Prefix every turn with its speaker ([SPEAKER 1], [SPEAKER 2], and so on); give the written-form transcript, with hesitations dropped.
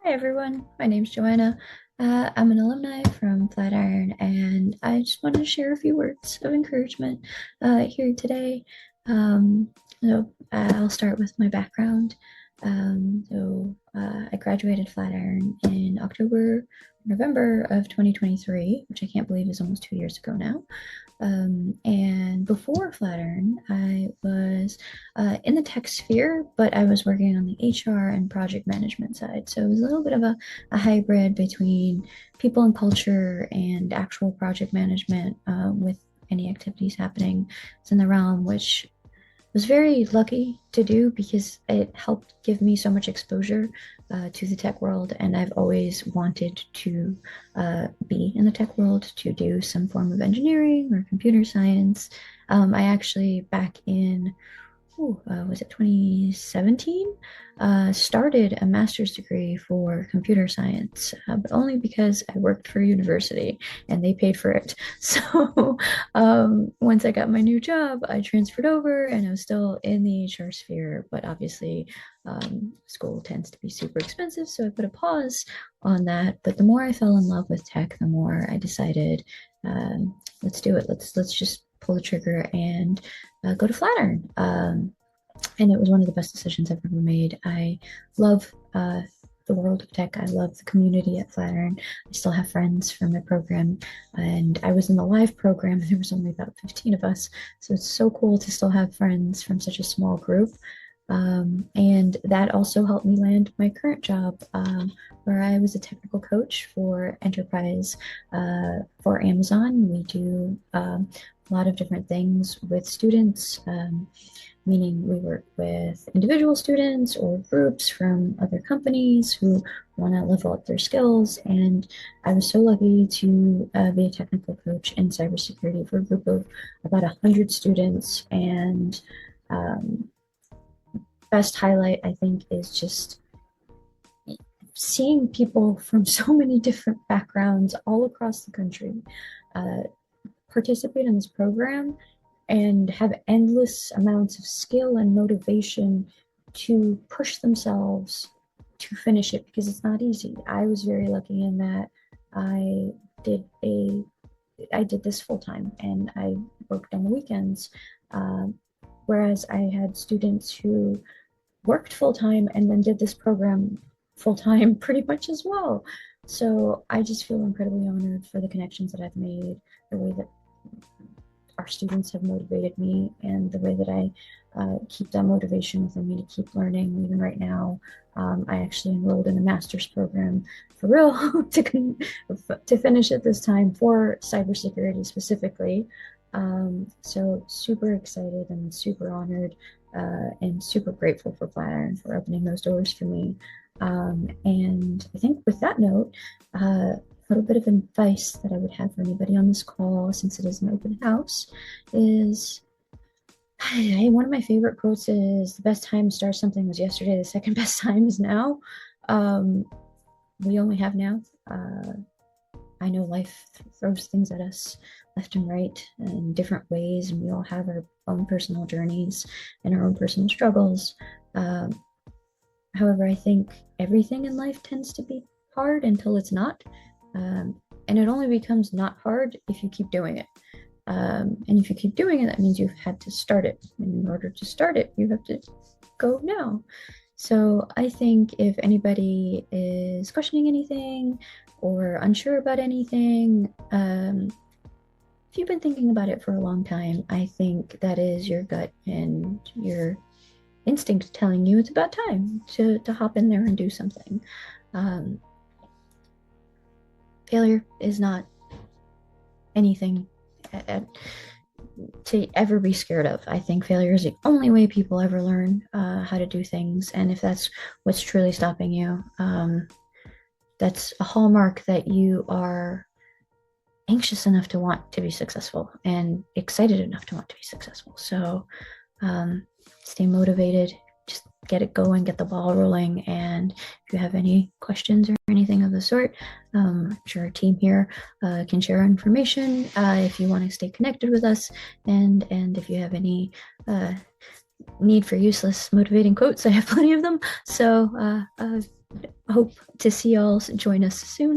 [SPEAKER 1] Hi everyone, my name's Joanna. I'm an alumni from Flatiron, and I just wanted to share a few words of encouragement here today. Um, I'll start with my background. I graduated Flatiron in November of 2023, which I can't believe is almost 2 years ago now. And before Flatiron, I was in the tech sphere, but I was working on the HR and project management side. So it was a little bit of a hybrid between people and culture and actual project management with any activities happening. It's in the realm, which was very lucky to do because it helped give me so much exposure to the tech world. And I've always wanted to be in the tech world to do some form of engineering or computer science. I actually, back in was it 2017? Started a master's degree for computer science, but only because I worked for a university and they paid for it. So once I got my new job, I transferred over and I was still in the HR sphere, but obviously school tends to be super expensive. So I put a pause on that. But the more I fell in love with tech, the more I decided, let's do it. Let's just pull the trigger and go to Flatiron. And it was one of the best decisions I've ever made. I love the world of tech. I love the community at Flatiron. I still have friends from my program, and I was in the live program. There was only about 15 of us, so it's so cool to still have friends from such a small group. And that also helped me land my current job, where I was a technical coach for enterprise for Amazon. We do a lot of different things with students, meaning we work with individual students or groups from other companies who want to level up their skills. And I was so lucky to be a technical coach in cybersecurity for a group of about 100 students. And um, best highlight, I think, is just seeing people from so many different backgrounds all across the country uh, participate in this program and have endless amounts of skill and motivation to push themselves to finish it because it's not easy. I was very lucky in that I did a I did this full time and I worked on the weekends. Whereas I had students who worked full time and then did this program full time pretty much as well. So I just feel incredibly honored for the connections that I've made, the way that our students have motivated me, and the way that I keep that motivation within me to keep learning. Even right now, I actually enrolled in a master's program for real to finish it this time for cybersecurity specifically. So super excited and super honored and super grateful for Flatiron for opening those doors for me. And I think with that note, a little bit of advice that I would have for anybody on this call, since it is an open house, is one of my favorite quotes is the best time to start something was yesterday, the second best time is now. Um, we only have now. I know life throws things at us left and right in different ways, and we all have our own personal journeys and our own personal struggles. Um, However, I think everything in life tends to be hard until it's not. Um, and it only becomes not hard if you keep doing it. And if you keep doing it, that means you've had to start it. And in order to start it, you have to go now. So I think if anybody is questioning anything or unsure about anything, if you've been thinking about it for a long time, I think that is your gut and your instinct telling you it's about time to hop in there and do something. Um, Failure is not anything to ever be scared of. I think failure is the only way people ever learn how to do things. And if that's what's truly stopping you, that's a hallmark that you are anxious enough to want to be successful and excited enough to want to be successful. So stay motivated, just get it going, get the ball rolling. And if you have any questions or anything of the sort, I'm sure our team here can share information if you want to stay connected with us. And if you have any need for useless motivating quotes, I have plenty of them. So Hope to see y'all join us soon.